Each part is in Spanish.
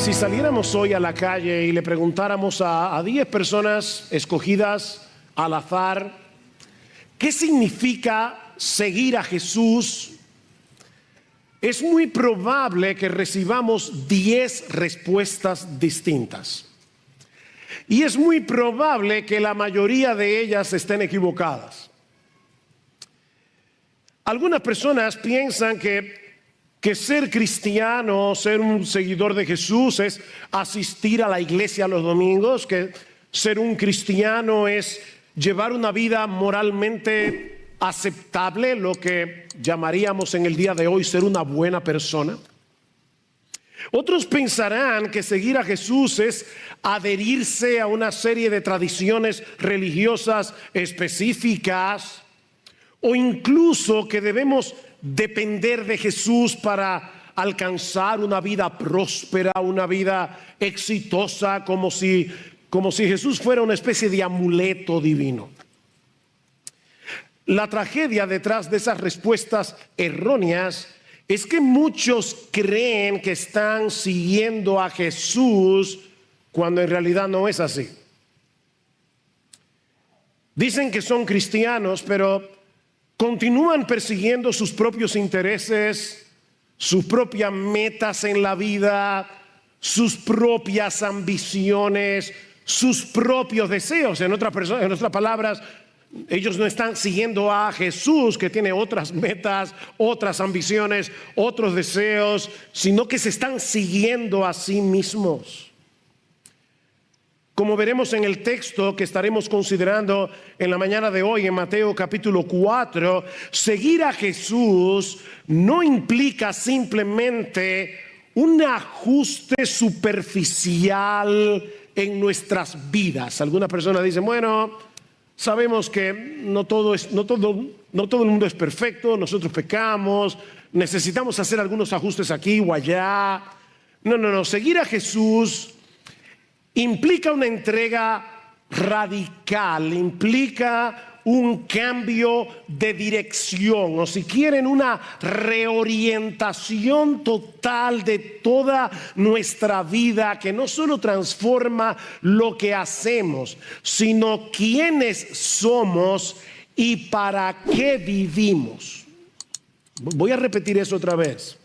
Si saliéramos hoy a la calle y le preguntáramos a 10 personas escogidas al azar, ¿qué significa seguir a Jesús? Es muy probable que recibamos 10 respuestas distintas. Y es muy probable que la mayoría de ellas estén equivocadas. Algunas personas piensan que ser cristiano, ser un seguidor de Jesús es asistir a la iglesia los domingos, que ser un cristiano es llevar una vida moralmente aceptable, lo que llamaríamos en el día de hoy ser una buena persona. Otros pensarán que seguir a Jesús es adherirse a una serie de tradiciones religiosas específicas, o incluso que debemos depender de Jesús para alcanzar una vida próspera, una vida exitosa, como si Jesús fuera una especie de amuleto divino. La tragedia detrás de esas respuestas erróneas es que muchos creen que están siguiendo a Jesús cuando en realidad no es así. Dicen que son cristianos, pero continúan persiguiendo sus propios intereses, sus propias metas en la vida, sus propias ambiciones, sus propios deseos. En otras palabras, ellos no están siguiendo a Jesús, que tiene otras metas, otras ambiciones, otros deseos, sino que se están siguiendo a sí mismos. Como veremos en el texto que estaremos considerando en la mañana de hoy en Mateo capítulo 4, seguir a Jesús no implica simplemente un ajuste superficial en nuestras vidas. Algunas personas dicen, bueno, sabemos que no todo el mundo es perfecto, nosotros pecamos, necesitamos hacer algunos ajustes aquí o allá. No, seguir a Jesús implica una entrega radical, implica un cambio de dirección, o si quieren, una reorientación total de toda nuestra vida, que no solo transforma lo que hacemos, sino quiénes somos y para qué vivimos. Voy a repetir eso otra vez.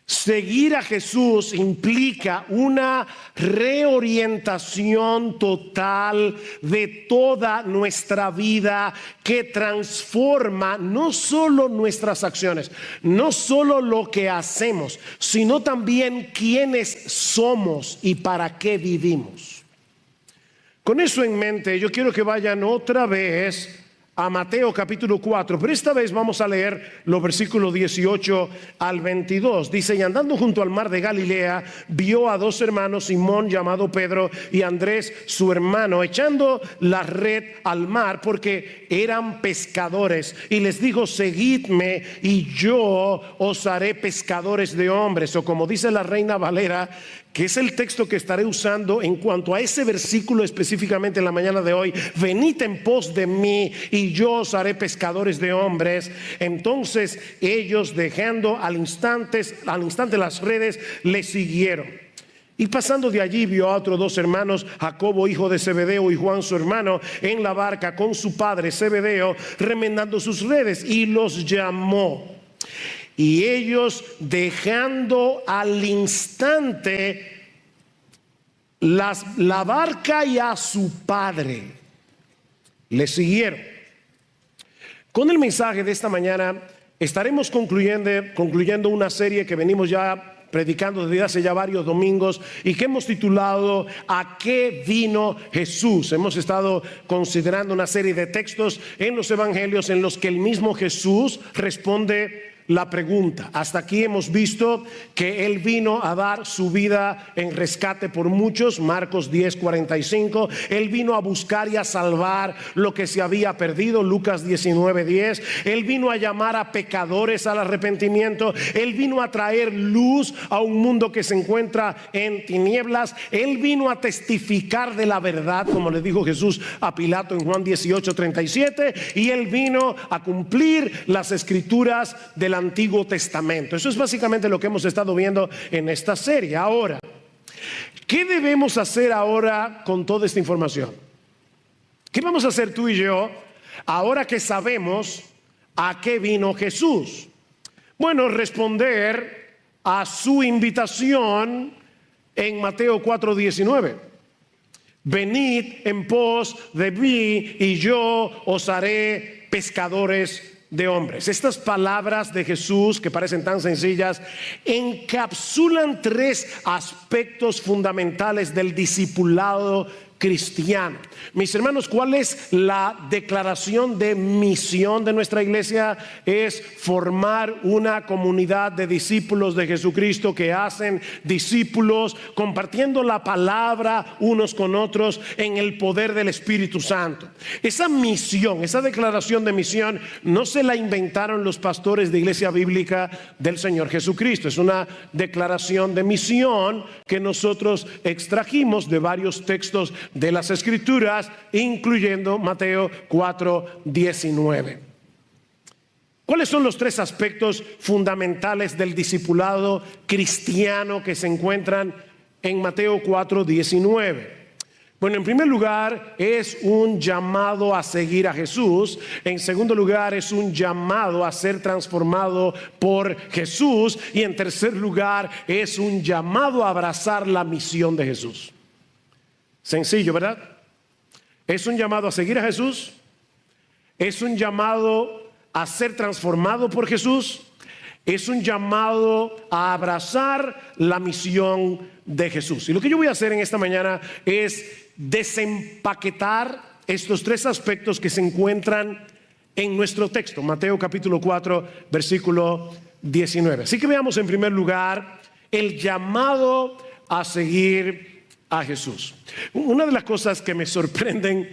Seguir a Jesús implica una reorientación total de toda nuestra vida que transforma no solo nuestras acciones, no solo lo que hacemos, sino también quiénes somos y para qué vivimos. Con eso en mente, yo quiero que vayan otra vez a Mateo capítulo 4, pero esta vez vamos a leer los versículos 18 al 22. Dice: y andando junto al mar de Galilea, vio a dos hermanos, Simón llamado Pedro y Andrés su hermano, echando la red al mar porque eran pescadores, y les dijo: seguidme y yo os haré pescadores de hombres. O como dice la Reina Valera, que es el texto que estaré usando en cuanto a ese versículo específicamente en la mañana de hoy: venid en pos de mí y yo os haré pescadores de hombres. Entonces ellos, dejando al instante las redes, le siguieron. Y pasando de allí vio a otros dos hermanos, Jacobo hijo de Zebedeo y Juan su hermano, en la barca con su padre Zebedeo, remendando sus redes, y los llamó. Y ellos, dejando al instante la barca y a su padre, le siguieron. Con el mensaje de esta mañana estaremos concluyendo una serie que venimos ya predicando desde hace ya varios domingos y que hemos titulado ¿A qué vino Jesús? Hemos estado considerando una serie de textos en los evangelios en los que el mismo Jesús responde la pregunta. Hasta aquí hemos visto que Él vino a dar su vida en rescate por muchos, Marcos 10:45. Él vino a buscar y a salvar lo que se había perdido, Lucas 19:10. Él vino a llamar a pecadores al arrepentimiento. Él vino a traer luz a un mundo que se encuentra en tinieblas. Él vino a testificar de la verdad, como le dijo Jesús a Pilato en Juan 18:37. Y Él vino a cumplir las escrituras del Antiguo Testamento. Eso es básicamente lo que hemos estado viendo en esta serie. Ahora, ¿Qué debemos hacer ahora con toda esta información? ¿Qué vamos a hacer tú y yo ahora que sabemos a qué vino Jesús? Bueno, responder a su invitación en Mateo 4:19. Venid en pos de mí y yo os haré pescadores de hombres. Estas palabras de Jesús, que parecen tan sencillas, encapsulan tres aspectos fundamentales del discipulado cristiano. Mis hermanos, ¿cuál es la declaración de misión de nuestra iglesia? Es formar una comunidad de discípulos de Jesucristo que hacen discípulos, compartiendo la palabra unos con otros en el poder del Espíritu Santo. Esa misión, esa declaración de misión, no se la inventaron los pastores de Iglesia Bíblica del Señor Jesucristo. Es una declaración de misión que nosotros extrajimos de varios textos de las Escrituras, incluyendo Mateo 4:19. ¿Cuáles son los tres aspectos fundamentales del discipulado cristiano que se encuentran en Mateo 4:19? Bueno, en primer lugar es un llamado a seguir a Jesús. En segundo lugar es un llamado a ser transformado por Jesús. Y en tercer lugar es un llamado a abrazar la misión de Jesús. Sencillo, ¿verdad? Es un llamado a seguir a Jesús. Es un llamado a ser transformado por Jesús. Es un llamado a abrazar la misión de Jesús. Y lo que yo voy a hacer en esta mañana es desempaquetar estos tres aspectos que se encuentran en nuestro texto, Mateo capítulo 4, versículo 19. Así que veamos en primer lugar el llamado a seguir a Jesús. Una de las cosas que me sorprenden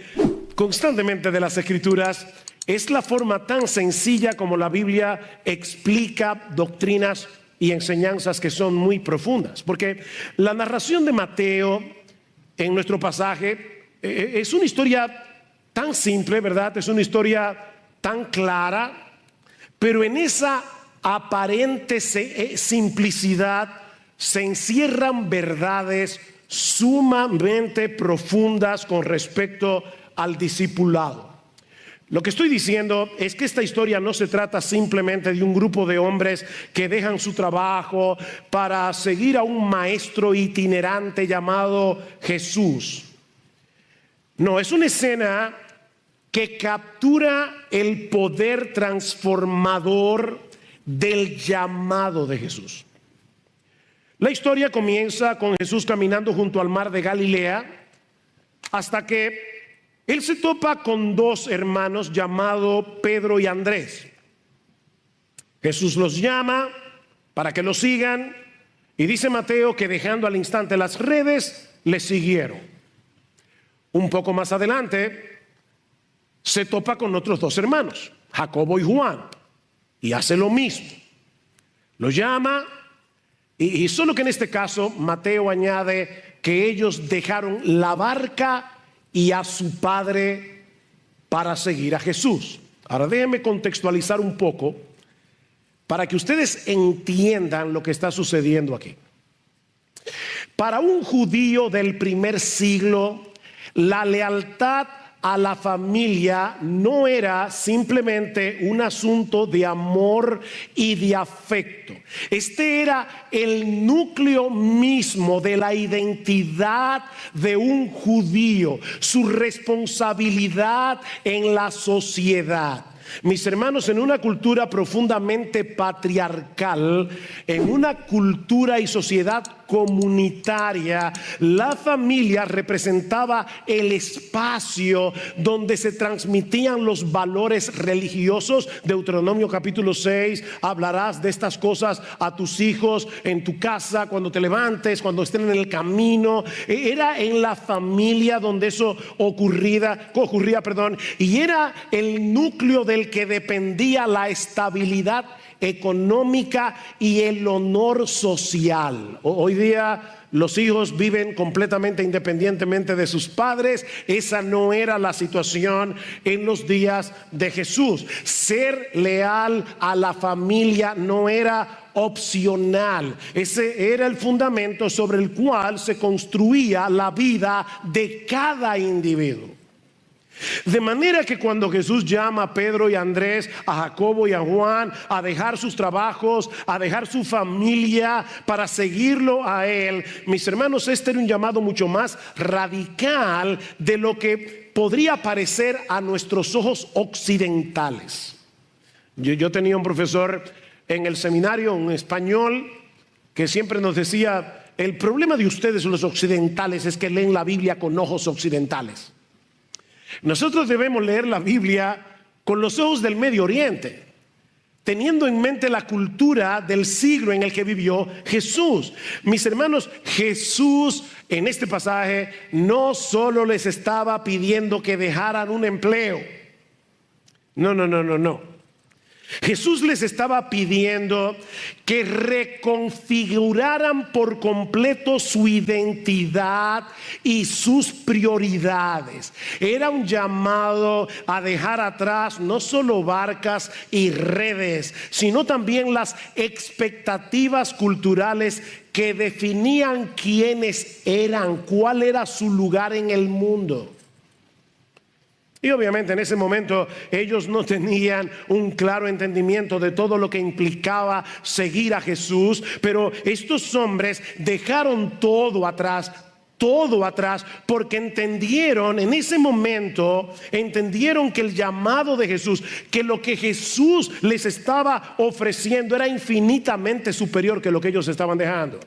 constantemente de las Escrituras es la forma tan sencilla como la Biblia explica doctrinas y enseñanzas que son muy profundas. Porque la narración de Mateo en nuestro pasaje es una historia tan simple, ¿verdad? Es una historia tan clara, pero en esa aparente simplicidad se encierran verdades sumamente profundas con respecto al discipulado. Lo que estoy diciendo es que esta historia no se trata simplemente de un grupo de hombres que dejan su trabajo para seguir a un maestro itinerante llamado Jesús. No, es una escena que captura el poder transformador del llamado de Jesús. La historia comienza con Jesús caminando junto al mar de Galilea hasta que Él se topa con dos hermanos llamados Pedro y Andrés. Jesús los llama para que lo sigan y dice Mateo que dejando al instante las redes, le siguieron. Un poco más adelante se topa con otros dos hermanos, Jacobo y Juan, y hace lo mismo. Lo llama y solo que en este caso Mateo añade que ellos dejaron la barca y a su padre para seguir a Jesús. Ahora déjenme contextualizar un poco para que ustedes entiendan lo que está sucediendo aquí. Para un judío del primer siglo, la lealtad a la familia no era simplemente un asunto de amor y de afecto. Este era el núcleo mismo de la identidad de un judío, su responsabilidad en la sociedad. Mis hermanos, en una cultura profundamente patriarcal, en una cultura y sociedad comunitaria, la familia representaba el espacio donde se transmitían los valores religiosos. Deuteronomio capítulo 6, hablarás de estas cosas a tus hijos en tu casa, cuando te levantes, cuando estén en el camino. Era en la familia donde eso ocurría, y era el núcleo del que dependía la estabilidad económica y el honor social. Hoy día los hijos viven completamente independientemente de sus padres. Esa no era la situación en los días de Jesús. Ser leal a la familia no era opcional. Ese era el fundamento sobre el cual se construía la vida de cada individuo. De manera que cuando Jesús llama a Pedro y a Andrés, a Jacobo y a Juan a dejar sus trabajos, a dejar su familia para seguirlo a Él, mis hermanos, este era un llamado mucho más radical de lo que podría parecer a nuestros ojos occidentales. Yo tenía un profesor en el seminario, un español, que siempre nos decía: el problema de ustedes los occidentales es que leen la Biblia con ojos occidentales. Nosotros debemos leer la Biblia con los ojos del Medio Oriente, teniendo en mente la cultura del siglo en el que vivió Jesús. Mis hermanos, Jesús en este pasaje no solo les estaba pidiendo que dejaran un empleo. No. Jesús les estaba pidiendo que reconfiguraran por completo su identidad y sus prioridades. Era un llamado a dejar atrás no solo barcas y redes, sino también las expectativas culturales que definían quiénes eran, cuál era su lugar en el mundo. Y obviamente en ese momento ellos no tenían un claro entendimiento de todo lo que implicaba seguir a Jesús, pero estos hombres dejaron todo atrás, porque entendieron en ese momento, entendieron que el llamado de Jesús, que lo que Jesús les estaba ofreciendo era infinitamente superior que lo que ellos estaban dejando.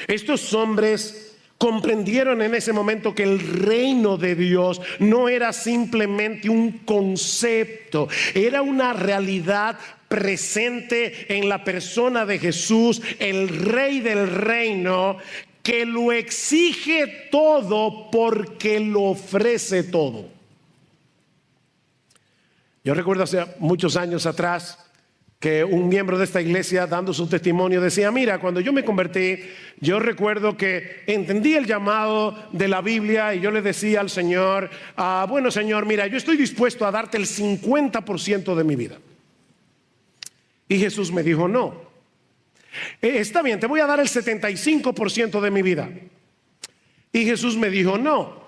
Estos hombres comprendieron en ese momento que el reino de Dios no era simplemente un concepto, era una realidad presente en la persona de Jesús, el Rey del reino, que lo exige todo porque lo ofrece todo. Yo recuerdo hace muchos años atrás que un miembro de esta iglesia, dando su testimonio, decía: mira, cuando yo me convertí, yo recuerdo que entendí el llamado de la Biblia y yo le decía al Señor: bueno, Señor, mira, yo estoy dispuesto a darte el 50% de mi vida. Y Jesús me dijo: no, está bien, te voy a dar el 75% de mi vida. Y Jesús me dijo: no.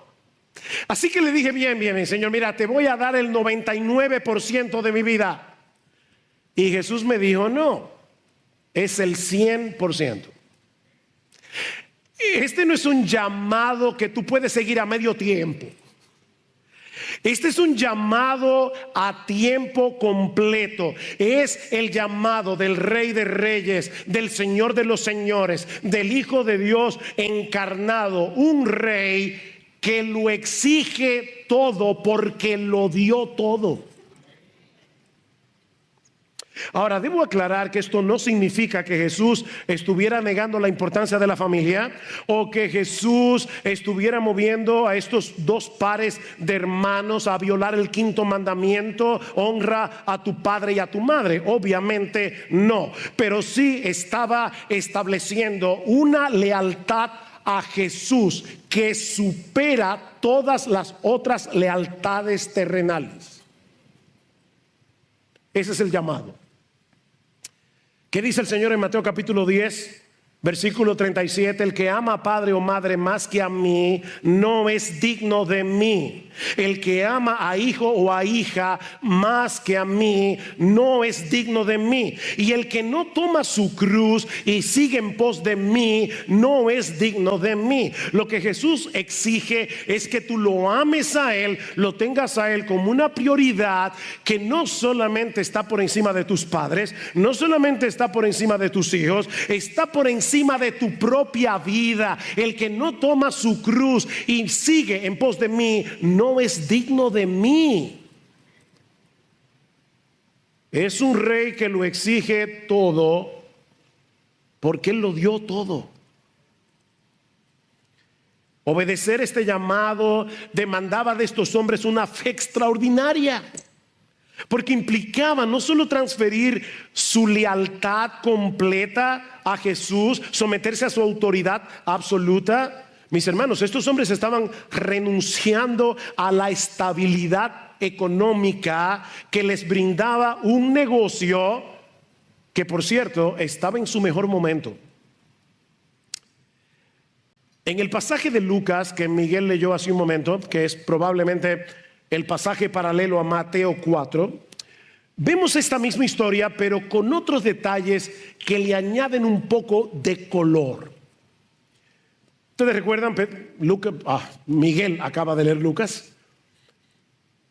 Así que le dije: bien, Señor, mira, te voy a dar el 99% de mi vida. Y Jesús me dijo: no, es el 100%. Este no es un llamado que tú puedes seguir a medio tiempo. Este es un llamado a tiempo completo. Es el llamado del Rey de Reyes, del Señor de los Señores, del Hijo de Dios encarnado, un Rey que lo exige todo porque lo dio todo. Ahora, debo aclarar que esto no significa que Jesús estuviera negando la importancia de la familia, o que Jesús estuviera moviendo a estos dos pares de hermanos a violar el quinto mandamiento: honra a tu padre y a tu madre. Obviamente no, pero sí estaba estableciendo una lealtad a Jesús que supera todas las otras lealtades terrenales. Ese es el llamado. ¿Qué dice el Señor en Mateo capítulo 10, versículo 37? El que ama a padre o madre más que a mí no es digno de mí. El que ama a hijo o a hija más que a mí no es digno de mí. Y el que no toma su cruz y sigue en pos de mí no es digno de mí. Lo que Jesús exige es que tú lo ames a Él, lo tengas a Él como una prioridad, que no solamente está por encima de tus padres, no solamente está por encima de tus hijos, está por encima de tu propia vida. El que no toma su cruz y sigue en pos de mí no es digno de mí. Es un rey que lo exige todo porque Él lo dio todo. Obedecer este llamado demandaba de estos hombres una fe extraordinaria. porque implicaba no solo transferir su lealtad completa a Jesús, someterse a su autoridad absoluta. Mis hermanos, estos hombres estaban renunciando a la estabilidad económica que les brindaba un negocio que, por cierto, estaba en su mejor momento. En el pasaje de Lucas que Miguel leyó hace un momento, que es probablemente el pasaje paralelo a Mateo 4, vemos esta misma historia, pero con otros detalles que le añaden un poco de color. ¿Ustedes recuerdan? Miguel acaba de leer Lucas.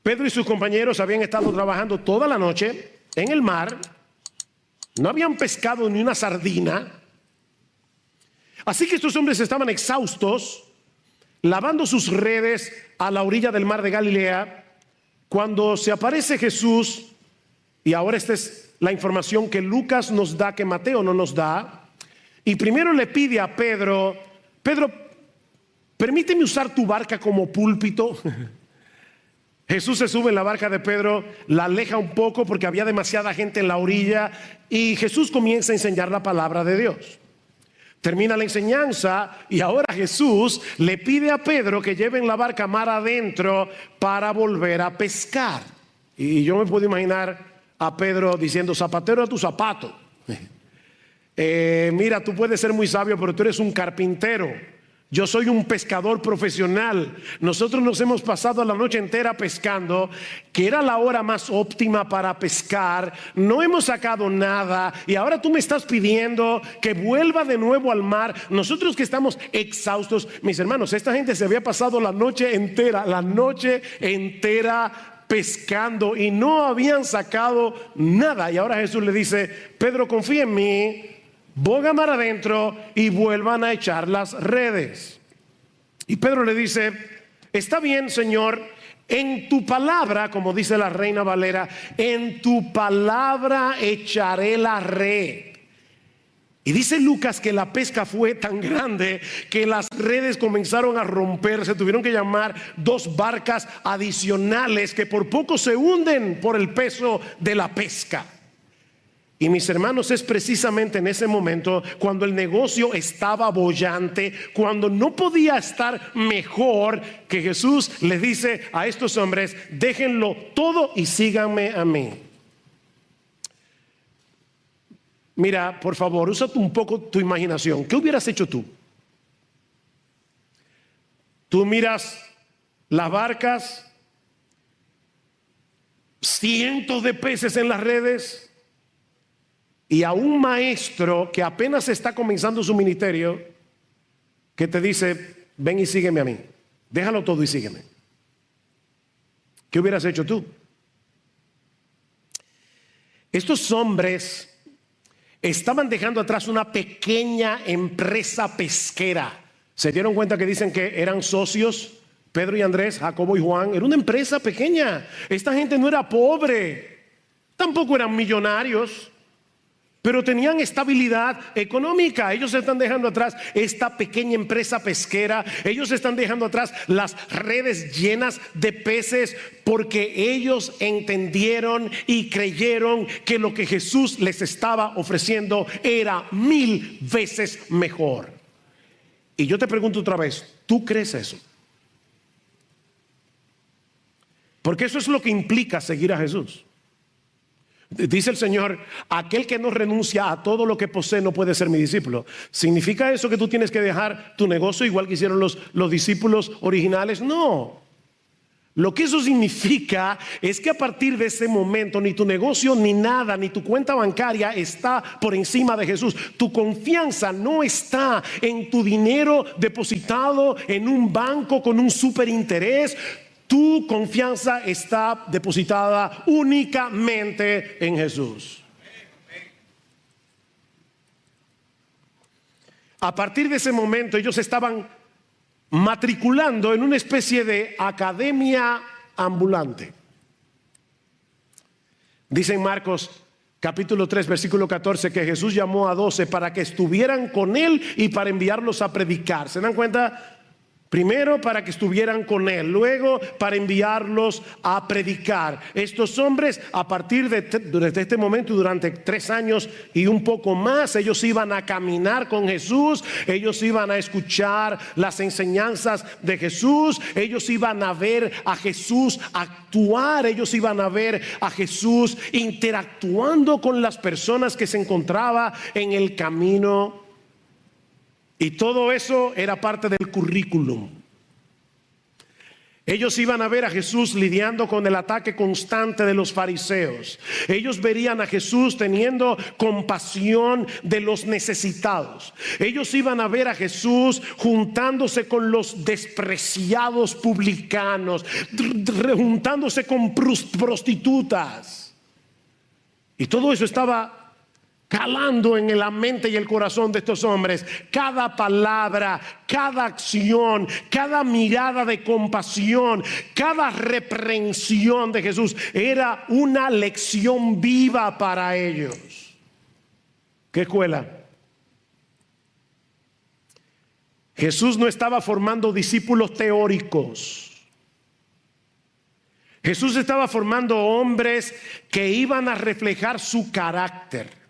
Pedro y sus compañeros habían estado trabajando toda la noche en el mar. No habían pescado ni una sardina. Así que estos hombres estaban exhaustos, lavando sus redes a la orilla del mar de Galilea, cuando se aparece Jesús. Y ahora esta es la información que Lucas nos da, que Mateo no nos da. Y primero le pide a Pedro: Pedro, permíteme usar tu barca como púlpito. Jesús se sube en la barca de Pedro, la aleja un poco porque había demasiada gente en la orilla, y Jesús comienza a enseñar la palabra de Dios. Termina la enseñanza y ahora Jesús le pide a Pedro que lleven la barca mar adentro para volver a pescar. Y yo me puedo imaginar a Pedro diciendo: zapatero a tu zapato. Mira, tú puedes ser muy sabio, pero tú eres un carpintero. Yo soy un pescador profesional. Nosotros nos hemos pasado la noche entera pescando, que era la hora más óptima para pescar. No hemos sacado nada y ahora tú me estás pidiendo que vuelva de nuevo al mar. Nosotros que estamos exhaustos. Mis hermanos, esta gente se había pasado la noche entera pescando y no habían sacado nada. Y ahora Jesús le dice: Pedro, confía en mí, boga mar adentro y vuelvan a echar las redes. Y Pedro le dice: está bien, Señor, en tu palabra, como dice la Reina Valera, en tu palabra echaré la red. Y dice Lucas que la pesca fue tan grande que las redes comenzaron a romperse. Tuvieron que llamar 2 barcas adicionales que por poco se hunden por el peso de la pesca. Y mis hermanos, es precisamente en ese momento cuando el negocio estaba boyante, cuando no podía estar mejor, que Jesús les dice a estos hombres: déjenlo todo y síganme a mí. Mira, por favor, usa un poco tu imaginación. ¿Qué hubieras hecho tú? Tú miras las barcas, cientos de peces en las redes, y a un maestro que apenas está comenzando su ministerio, que te dice: ven y sígueme a mí, déjalo todo y sígueme. ¿Qué hubieras hecho tú? Estos hombres estaban dejando atrás una pequeña empresa pesquera. ¿Se dieron cuenta que dicen que eran socios? Pedro y Andrés, Jacobo y Juan. Era una empresa pequeña. Esta gente no era pobre, tampoco eran millonarios, pero tenían estabilidad económica. Ellos están dejando atrás esta pequeña empresa pesquera. Ellos están dejando atrás las redes llenas de peces, porque ellos entendieron y creyeron que lo que Jesús les estaba ofreciendo era 1000 veces mejor. Y yo te pregunto otra vez: ¿tú crees eso? Porque eso es lo que implica seguir a Jesús. Dice el Señor: aquel que no renuncia a todo lo que posee no puede ser mi discípulo. ¿Significa eso que tú tienes que dejar tu negocio igual que hicieron los discípulos originales? No. Lo que eso significa es que a partir de ese momento ni tu negocio, ni nada, ni tu cuenta bancaria está por encima de Jesús. Tu confianza no está en tu dinero depositado en un banco con un superinterés. Tu confianza está depositada únicamente en Jesús. A partir de ese momento ellos estaban matriculando en una especie de academia ambulante. Dice en Marcos capítulo 3 versículo 14 que Jesús llamó a 12 para que estuvieran con él y para enviarlos a predicar. ¿Se dan cuenta? Primero para que estuvieran con él, luego para enviarlos a predicar. Estos hombres, a partir desde este momento, durante 3 años y un poco más, ellos iban a caminar con Jesús, ellos iban a escuchar las enseñanzas de Jesús, ellos iban a ver a Jesús actuar, ellos iban a ver a Jesús interactuando con las personas que se encontraba en el camino. Y todo eso era parte del currículum. Ellos iban a ver a Jesús lidiando con el ataque constante de los fariseos. Ellos verían a Jesús teniendo compasión de los necesitados. Ellos iban a ver a Jesús juntándose con los despreciados juntándose con prostitutas. Y todo eso estaba calando en la mente y el corazón de estos hombres. Cada palabra, cada acción, cada mirada de compasión, cada reprensión de Jesús era una lección viva para ellos. ¿Qué escuela? Jesús no estaba formando discípulos teóricos. Jesús estaba formando hombres que iban a reflejar su carácter.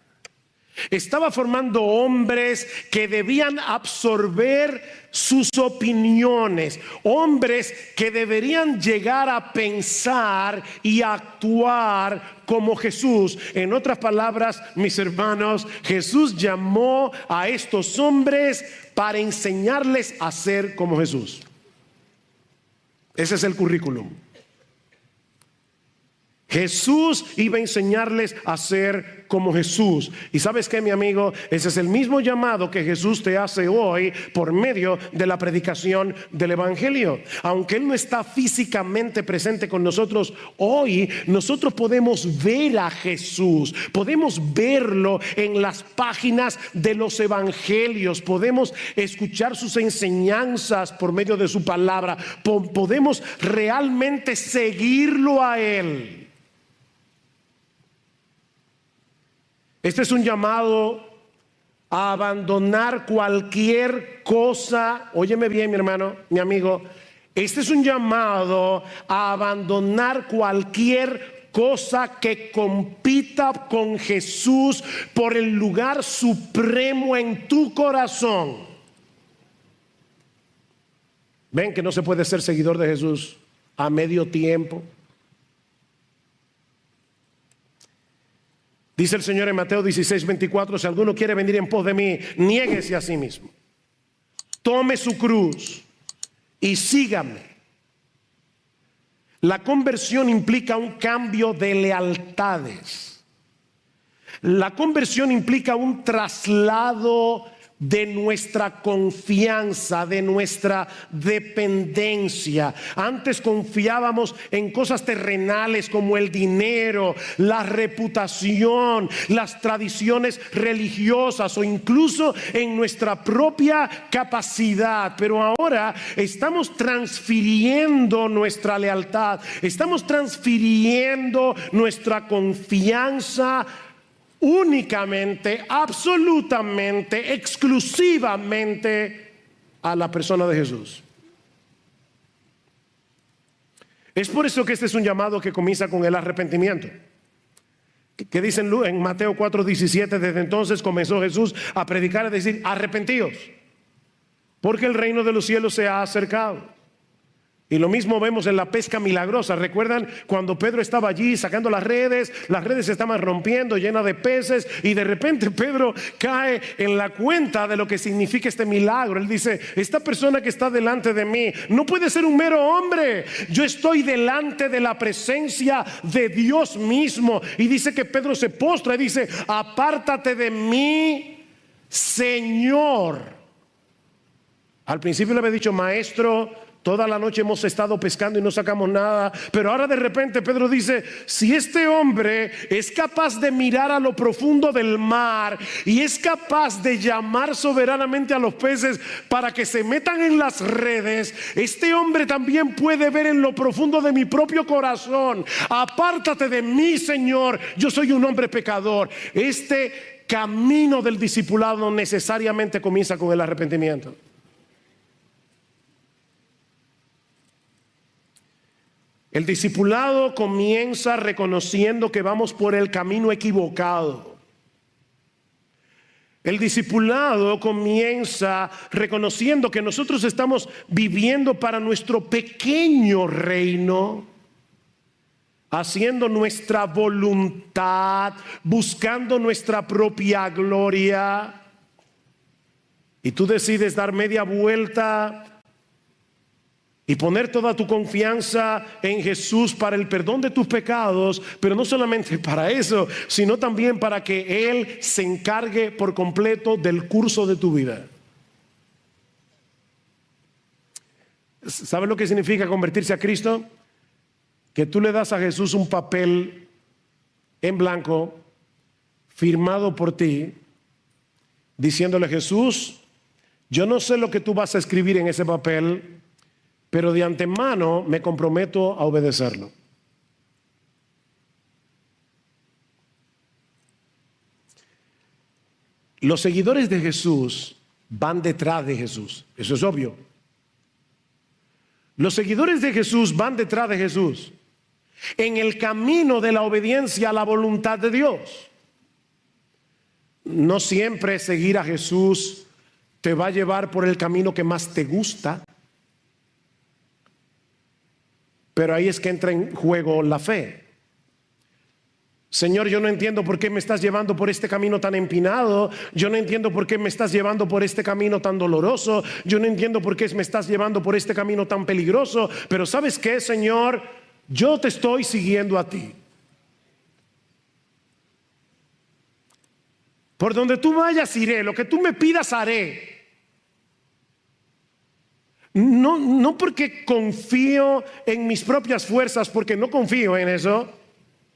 Estaba formando hombres que debían absorber sus opiniones, hombres que deberían llegar a pensar y actuar como Jesús. En otras palabras, mis hermanos, Jesús llamó a estos hombres para enseñarles a ser como Jesús. Ese es el currículum. Jesús iba a enseñarles a ser como Jesús. Y ¿sabes qué, mi amigo? Ese es el mismo llamado que Jesús te hace hoy por medio de la predicación del Evangelio. Aunque Él no está físicamente presente con nosotros hoy, nosotros podemos ver a Jesús. Podemos verlo en las páginas de los Evangelios. Podemos escuchar sus enseñanzas por medio de su palabra. Podemos realmente seguirlo a Él. Este es un llamado a abandonar cualquier cosa. Óyeme bien, mi hermano, mi amigo. Este es un llamado a abandonar cualquier cosa que compita con Jesús por el lugar supremo en tu corazón. Ven que no se puede ser seguidor de Jesús a medio tiempo. Dice el Señor en Mateo 16:24, si alguno quiere venir en pos de mí, niéguese a sí mismo, tome su cruz y sígame. La conversión implica un cambio de lealtades. La conversión implica un traslado de nuestra confianza, de nuestra dependencia. Antes confiábamos en cosas terrenales como el dinero, la reputación, las tradiciones religiosas o incluso en nuestra propia capacidad. Pero ahora estamos transfiriendo nuestra lealtad, estamos transfiriendo nuestra confianza únicamente, absolutamente, exclusivamente a la persona de Jesús. Es por eso que este es un llamado que comienza con el arrepentimiento. ¿Qué dicen en Mateo 4:17? Desde entonces comenzó Jesús a predicar, a decir: arrepentíos, porque el reino de los cielos se ha acercado. Y lo mismo vemos en la pesca milagrosa. ¿Recuerdan cuando Pedro estaba allí sacando las redes? Las redes se estaban rompiendo, llenas de peces, y de repente Pedro cae en la cuenta de lo que significa este milagro. Él dice: esta persona que está delante de mí no puede ser un mero hombre. Yo estoy delante de la presencia de Dios mismo. Y dice que Pedro se postra y dice: apártate de mí, Señor. Al principio le había dicho: maestro, toda la noche hemos estado pescando y no sacamos nada. Pero ahora de repente Pedro dice: si este hombre es capaz de mirar a lo profundo del mar y es capaz de llamar soberanamente a los peces para que se metan en las redes, este hombre también puede ver en lo profundo de mi propio corazón. Apártate de mí, Señor, yo soy un hombre pecador. Este camino del discipulado necesariamente comienza con el arrepentimiento. El discipulado comienza reconociendo que vamos por el camino equivocado. El discipulado comienza reconociendo que nosotros estamos viviendo para nuestro pequeño reino, haciendo nuestra voluntad, buscando nuestra propia gloria. Y tú decides dar media vuelta y poner toda tu confianza en Jesús para el perdón de tus pecados, pero no solamente para eso, sino también para que Él se encargue por completo del curso de tu vida. ¿Sabes lo que significa convertirse a Cristo? Que tú le das a Jesús un papel en blanco, firmado por ti, diciéndole: Jesús, yo no sé lo que tú vas a escribir en ese papel, pero de antemano me comprometo a obedecerlo. Los seguidores de Jesús van detrás de Jesús. Eso es obvio. Los seguidores de Jesús van detrás de Jesús en el camino de la obediencia a la voluntad de Dios. No siempre seguir a Jesús te va a llevar por el camino que más te gusta. Pero ahí es que entra en juego la fe. Señor, yo no entiendo por qué me estás llevando por este camino tan empinado. Yo no entiendo por qué me estás llevando por este camino tan doloroso. Yo no entiendo por qué me estás llevando por este camino tan peligroso. Pero ¿sabes qué, Señor? Yo te estoy siguiendo a ti. Por donde tú vayas iré, lo que tú me pidas haré. No porque confío en mis propias fuerzas, porque no confío en eso.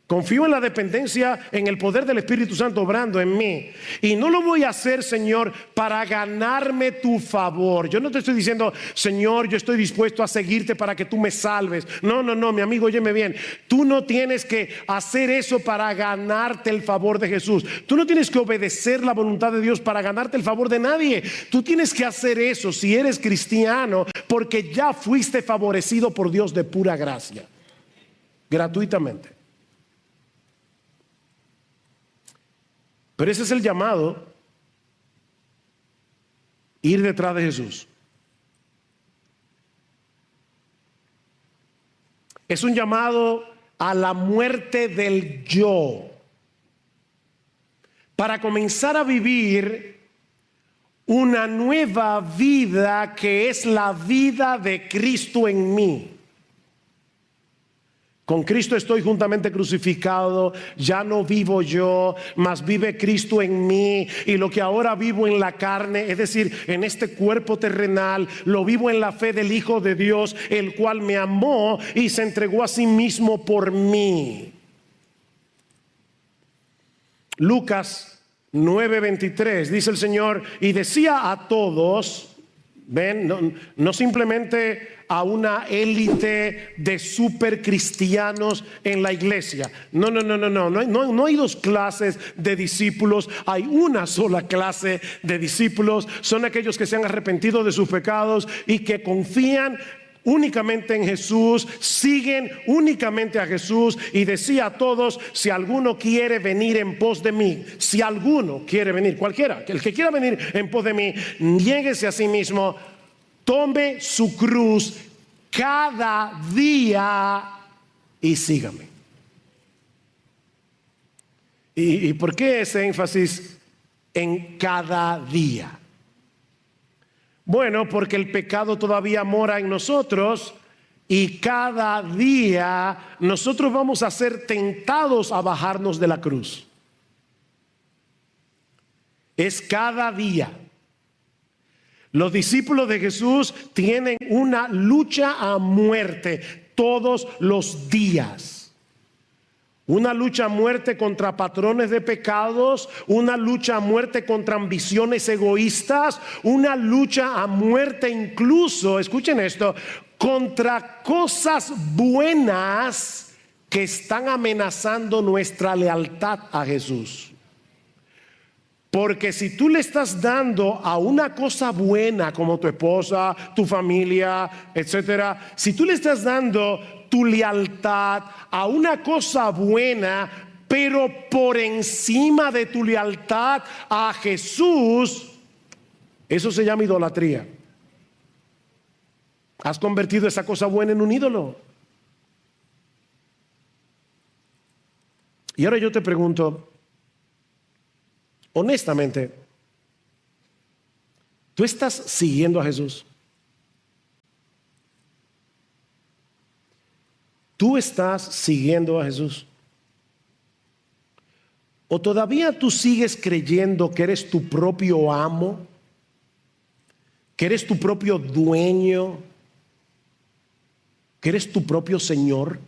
Confío en la dependencia, en el poder del Espíritu Santo obrando en mí. Y no lo voy a hacer, Señor, para ganarme tu favor. Yo no te estoy diciendo: Señor, yo estoy dispuesto a seguirte para que tú me salves. No, mi amigo, óyeme bien. Tú no tienes que hacer eso para ganarte el favor de Jesús. Tú no tienes que obedecer la voluntad de Dios para ganarte el favor de nadie. Tú tienes que hacer eso, si eres cristiano, porque ya fuiste favorecido por Dios de pura gracia, gratuitamente. Pero ese es el llamado: ir detrás de Jesús. Es un llamado a la muerte del yo, para comenzar a vivir una nueva vida que es la vida de Cristo en mí. Con Cristo estoy juntamente crucificado, ya no vivo yo, mas vive Cristo en mí. Y lo que ahora vivo en la carne, es decir, en este cuerpo terrenal, lo vivo en la fe del Hijo de Dios, el cual me amó y se entregó a sí mismo por mí. Lucas 9:23 dice el Señor: y decía a todos, ven, no simplemente a una élite de super cristianos en la iglesia. No hay dos clases de discípulos, hay una sola clase de discípulos. Son aquellos que se han arrepentido de sus pecados y que confían únicamente en Jesús, siguen únicamente a Jesús. Y decía a todos: si alguno quiere venir en pos de mí, si alguno quiere venir, cualquiera, el que quiera venir en pos de mí, niéguese a sí mismo, tome su cruz cada día y sígame. ¿Y por qué ese énfasis en cada día? Bueno, porque el pecado todavía mora en nosotros y cada día nosotros vamos a ser tentados a bajarnos de la cruz. Es cada día. Los discípulos de Jesús tienen una lucha a muerte todos los días. Una lucha a muerte contra patrones de pecados, una lucha a muerte contra ambiciones egoístas, una lucha a muerte incluso, escuchen esto, contra cosas buenas que están amenazando nuestra lealtad a Jesús. Porque si tú le estás dando a una cosa buena como tu esposa, tu familia, etcétera, si tú le estás dando tu lealtad a una cosa buena, pero por encima de tu lealtad a Jesús, eso se llama idolatría. Has convertido esa cosa buena en un ídolo. Y ahora yo te pregunto, honestamente, ¿tú estás siguiendo a Jesús? ¿Tú estás siguiendo a Jesús? ¿O todavía tú sigues creyendo que eres tu propio amo? ¿Que eres tu propio dueño? ¿Que eres tu propio Señor?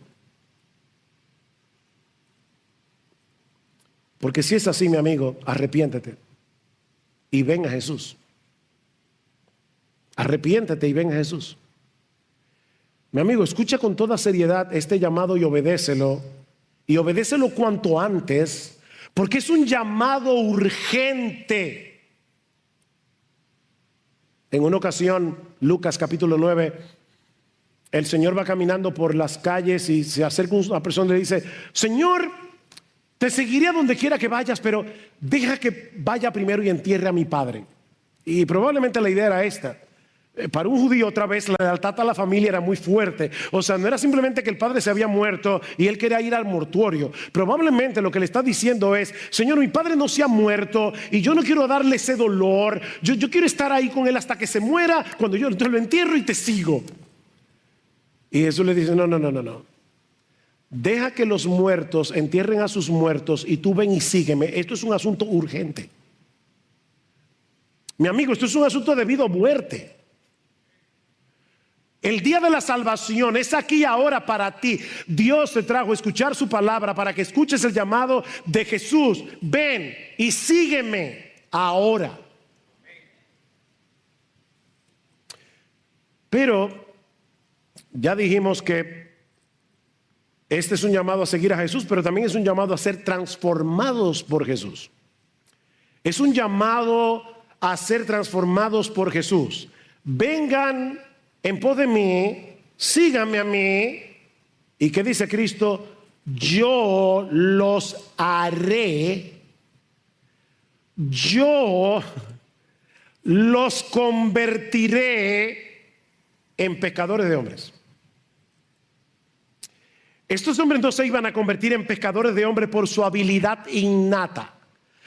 Porque si es así, mi amigo, arrepiéntete y ven a Jesús. Arrepiéntete y ven a Jesús. Mi amigo, escucha con toda seriedad este llamado y obedécelo. Y obedécelo cuanto antes, porque es un llamado urgente. En una ocasión, Lucas capítulo 9, el Señor va caminando por las calles y se acerca una persona y le dice: Señor, te seguiré a donde quiera que vayas, pero deja que vaya primero y entierre a mi padre. Y probablemente la idea era esta. Para un judío, otra vez, la lealtad a la familia era muy fuerte. O sea, no era simplemente que el padre se había muerto y él quería ir al mortuorio. Probablemente lo que le está diciendo es: Señor, mi padre no se ha muerto y yo no quiero darle ese dolor. Yo quiero estar ahí con él hasta que se muera. Cuando yo lo entierro y te sigo. Y Jesús le dice: no. Deja que los muertos entierren a sus muertos y tú ven y sígueme. Esto es un asunto urgente. Mi amigo, esto es un asunto de vida o muerte. El día de la salvación es aquí ahora para ti. Dios te trajo a escuchar su palabra para que escuches el llamado de Jesús. Ven y sígueme ahora. Pero ya dijimos que este es un llamado a seguir a Jesús, pero también es un llamado a ser transformados por Jesús. Es un llamado a ser transformados por Jesús. Vengan en pos de mí, síganme a mí. ¿Y qué dice Cristo? Yo los haré, yo los convertiré en pescadores de hombres. Estos hombres no se iban a convertir en pescadores de hombres por su habilidad innata.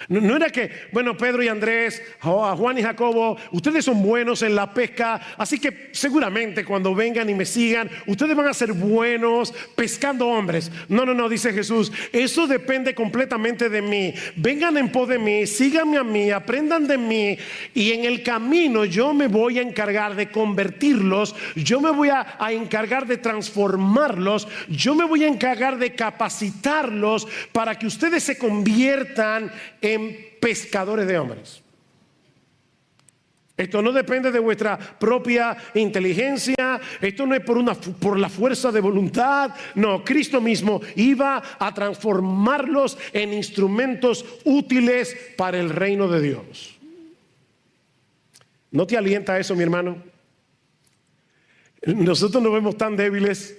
No era que, bueno, Pedro y Andrés, Juan y Jacobo, ustedes son buenos en la pesca, así que seguramente cuando vengan y me sigan, ustedes van a ser buenos pescando hombres. No, dice Jesús, eso depende completamente de mí. Vengan en pos de mí, síganme a mí, aprendan de mí, y en el camino yo me voy a encargar de convertirlos, yo me voy a encargar de transformarlos, yo me voy a encargar de capacitarlos para que ustedes se conviertan en pescadores de hombres. Esto no depende de vuestra propia inteligencia, esto no es por la fuerza de voluntad. No, Cristo mismo iba a transformarlos en instrumentos útiles para el reino de Dios. ¿No te alienta eso, mi hermano? Nosotros nos vemos tan débiles.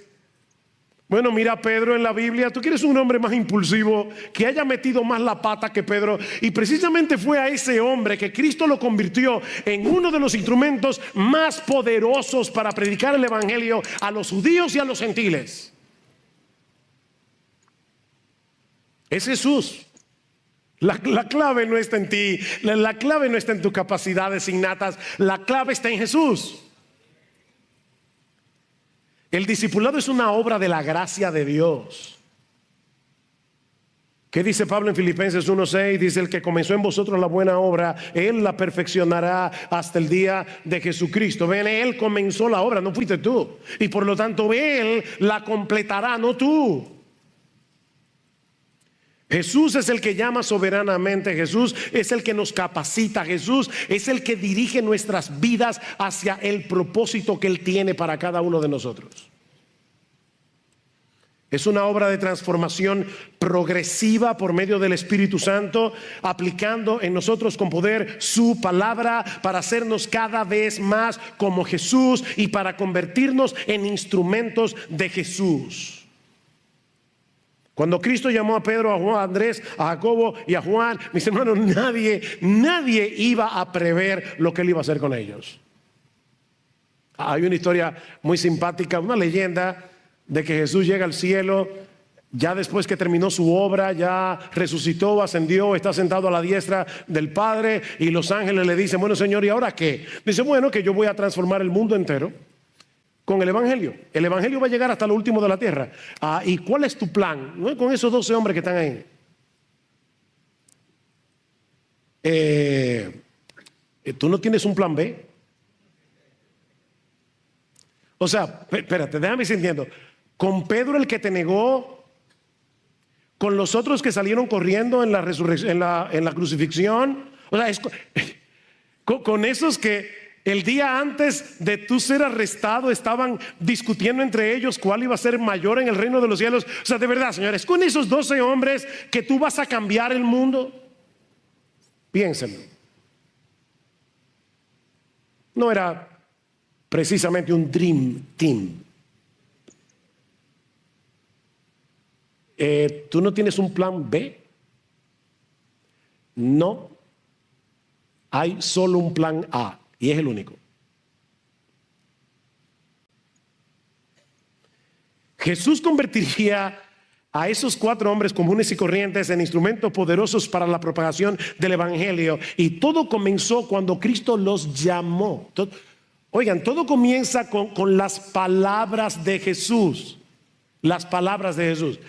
Bueno, mira a Pedro en la Biblia. Tú quieres un hombre más impulsivo, que haya metido más la pata que Pedro. Y precisamente fue a ese hombre que Cristo lo convirtió en uno de los instrumentos más poderosos para predicar el evangelio a los judíos y a los gentiles. Es Jesús. La clave no está en ti, la clave no está en tus capacidades innatas, la clave está en Jesús. El discipulado es una obra de la gracia de Dios. ¿Qué dice Pablo en Filipenses 1:6? Dice: el que comenzó en vosotros la buena obra, Él la perfeccionará hasta el día de Jesucristo. Ven, Él comenzó la obra, no fuiste tú. Y por lo tanto Él la completará, no tú. Jesús es el que llama soberanamente, Jesús es el que nos capacita, Jesús es el que dirige nuestras vidas hacia el propósito que Él tiene para cada uno de nosotros. Es una obra de transformación progresiva por medio del Espíritu Santo, aplicando en nosotros con poder su palabra para hacernos cada vez más como Jesús y para convertirnos en instrumentos de Jesús. Cuando Cristo llamó a Pedro, a Juan, a Andrés, a Jacobo y a Juan, mis hermanos, nadie iba a prever lo que él iba a hacer con ellos. Hay una historia muy simpática, una leyenda de que Jesús llega al cielo, ya después que terminó su obra, ya resucitó, ascendió, está sentado a la diestra del Padre, y los ángeles le dicen: bueno, Señor, ¿y ahora qué? Dice: bueno, que yo voy a transformar el mundo entero con el Evangelio. El Evangelio va a llegar hasta lo último de la tierra. ¿Y cuál es tu plan? ¿No? Con esos 12 hombres que están ahí. ¿Tú no tienes un plan B? O sea, espérate, déjame ir sintiendo. Con Pedro, el que te negó, con los otros que salieron corriendo en la resurrección, en la crucifixión, o sea, con esos que el día antes de tú ser arrestado estaban discutiendo entre ellos cuál iba a ser mayor en el reino de los cielos. O sea, de verdad, señores, con esos 12 hombres que tú vas a cambiar el mundo. Piénsenlo. No era precisamente un dream team. ¿Tú no tienes un plan B? No. Hay solo un plan A, y es el único. Jesús convertiría a esos 4 hombres comunes y corrientes en instrumentos poderosos para la propagación del Evangelio. Y todo comenzó cuando Cristo los llamó. Oigan, todo comienza con las palabras de Jesús. Las palabras de Jesús.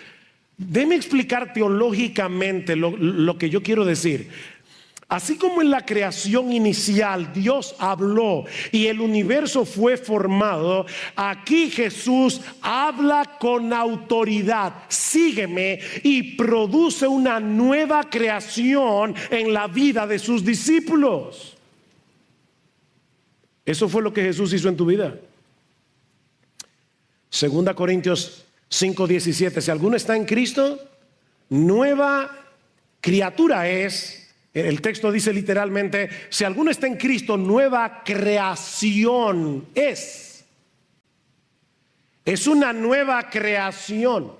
Déjeme explicar teológicamente lo que yo quiero decir. Así como en la creación inicial Dios habló y el universo fue formado, aquí Jesús habla con autoridad: sígueme, y produce una nueva creación en la vida de sus discípulos. Eso fue lo que Jesús hizo en tu vida. 2 Corintios 5:17: si alguno está en Cristo, nueva criatura es. El texto dice literalmente: si alguno está en Cristo, nueva creación es. Es una nueva creación.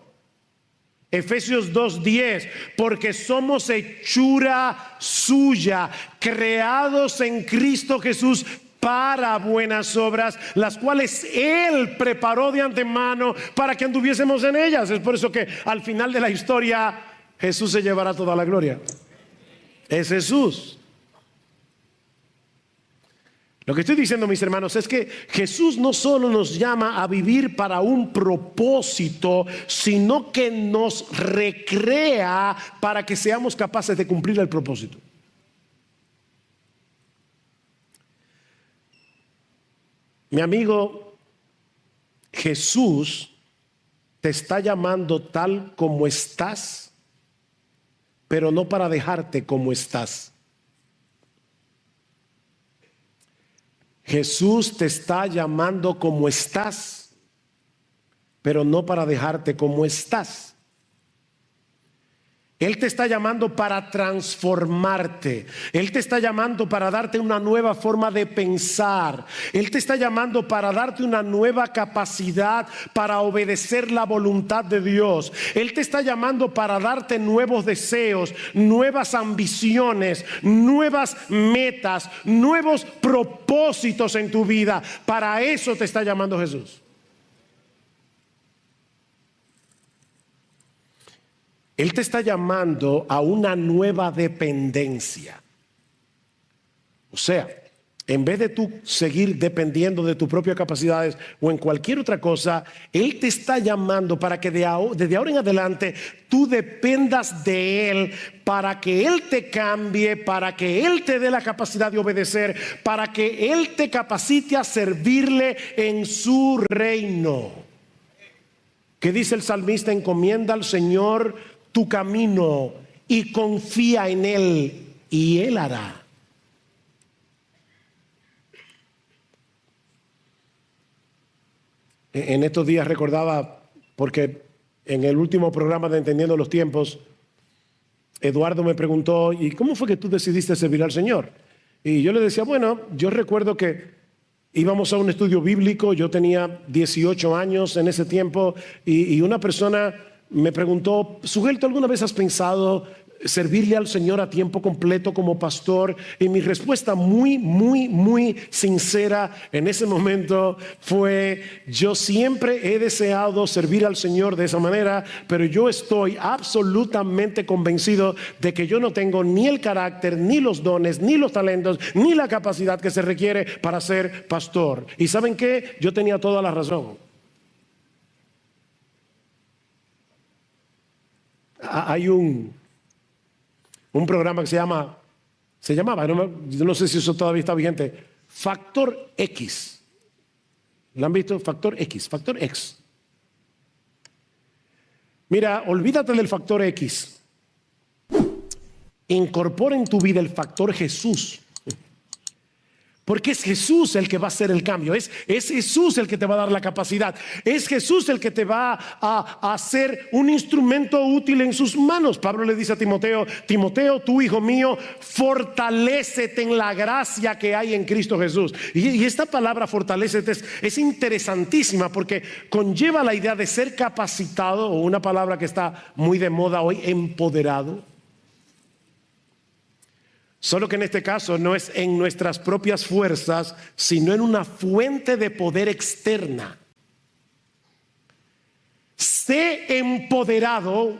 Efesios 2:10: porque somos hechura suya, creados en Cristo Jesús para buenas obras, las cuales Él preparó de antemano para que anduviésemos en ellas. Es por eso que al final de la historia Jesús se llevará toda la gloria. Es Jesús. Lo que estoy diciendo, mis hermanos, es que Jesús no solo nos llama a vivir para un propósito, sino que nos recrea para que seamos capaces de cumplir el propósito. Mi amigo, Jesús te está llamando tal como estás, pero no para dejarte como estás. Jesús te está llamando como estás, pero no para dejarte como estás. Él te está llamando para transformarte. Él te está llamando para darte una nueva forma de pensar. Él te está llamando para darte una nueva capacidad para obedecer la voluntad de Dios. Él te está llamando para darte nuevos deseos, nuevas ambiciones, nuevas metas, nuevos propósitos en tu vida. Para eso te está llamando Jesús. Él te está llamando a una nueva dependencia. O sea, en vez de tú seguir dependiendo de tus propias capacidades o en cualquier otra cosa, Él te está llamando para que desde ahora en adelante tú dependas de Él, para que Él te cambie, para que Él te dé la capacidad de obedecer, para que Él te capacite a servirle en su reino. ¿Qué dice el salmista? Encomienda al Señor tu camino y confía en Él, y Él hará. En estos días recordaba, porque En el último programa de Entendiendo los Tiempos, Eduardo me preguntó, ¿y cómo fue que tú decidiste servir al Señor? Y yo le decía, bueno, yo recuerdo que íbamos a un estudio bíblico, yo tenía 18 años en ese tiempo, y una persona me preguntó, Sugelto, ¿alguna vez has pensado servirle al Señor a tiempo completo como pastor? Y mi respuesta muy sincera en ese momento fue: yo siempre he deseado servir al Señor de esa manera, pero yo estoy absolutamente convencido de que yo no tengo ni el carácter, ni los dones, ni los talentos, ni la capacidad que se requiere para ser pastor. ¿Y saben qué? Yo tenía toda la razón. Hay un programa que se llamaba, yo no sé si eso todavía está vigente, Factor X. ¿Lo han visto? Factor X, Factor X. Mira, olvídate del Factor X. Incorpora en tu vida el Factor Jesús. Porque es Jesús el que va a hacer el cambio, es Jesús el que te va a dar la capacidad, es Jesús el que te va a hacer un instrumento útil en sus manos. Pablo le dice a Timoteo: Timoteo, tú hijo mío, fortalécete en la gracia que hay en Cristo Jesús. Y esta palabra fortalécete es interesantísima, porque conlleva la idea de ser capacitado, o una palabra que está muy de moda hoy, empoderado. Solo que en este caso no es en nuestras propias fuerzas, sino en una fuente de poder externa. Sé empoderado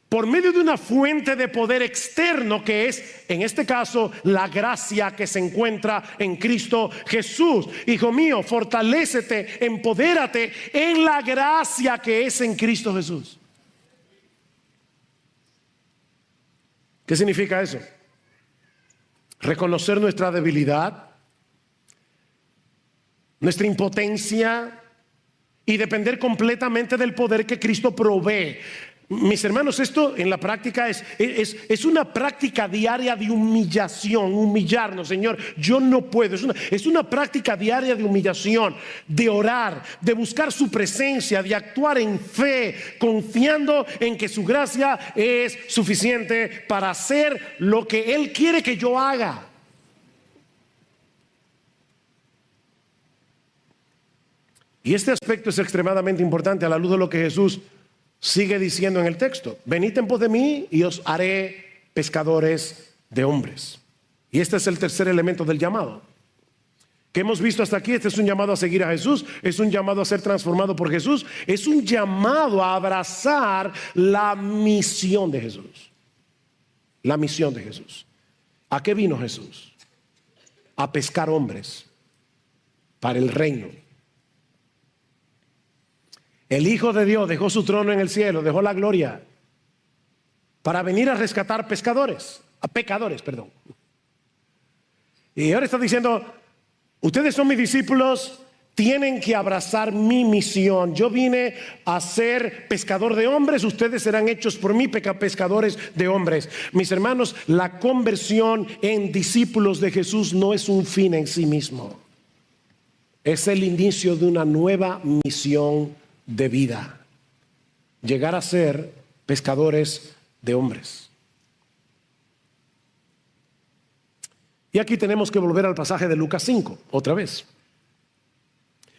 por medio de una fuente de poder externo, que es, en este caso, la gracia que se encuentra en Cristo Jesús. Hijo mío, fortalécete, empodérate en la gracia que es en Cristo Jesús. ¿Qué significa eso? Reconocer nuestra debilidad, nuestra impotencia, y depender completamente del poder que Cristo provee. Mis hermanos, esto en la práctica es una práctica diaria de humillación, humillarnos. Señor, yo no puedo. Es una práctica diaria de humillación, de orar, de buscar su presencia, de actuar en fe, confiando en que su gracia es suficiente para hacer lo que Él quiere que yo haga. Y este aspecto es extremadamente importante a la luz de lo que Jesús sigue diciendo en el texto: venid en pos de mí y os haré pescadores de hombres. Y este es el tercer elemento del llamado que hemos visto hasta aquí. Este es un llamado a seguir a Jesús, es un llamado a ser transformado por Jesús, es un llamado a abrazar la misión de Jesús. La misión de Jesús. ¿A qué vino Jesús? A pescar hombres para el reino. El Hijo de Dios dejó su trono en el cielo, dejó la gloria para venir a rescatar pecadores. Y ahora está diciendo: ustedes son mis discípulos, tienen que abrazar mi misión. Yo vine a ser pescador de hombres, ustedes serán hechos por mí pescadores de hombres. Mis hermanos, la conversión en discípulos de Jesús no es un fin en sí mismo. Es el inicio de una nueva misión de vida: llegar a ser pescadores de hombres. Y aquí tenemos que volver al pasaje de Lucas 5 otra vez,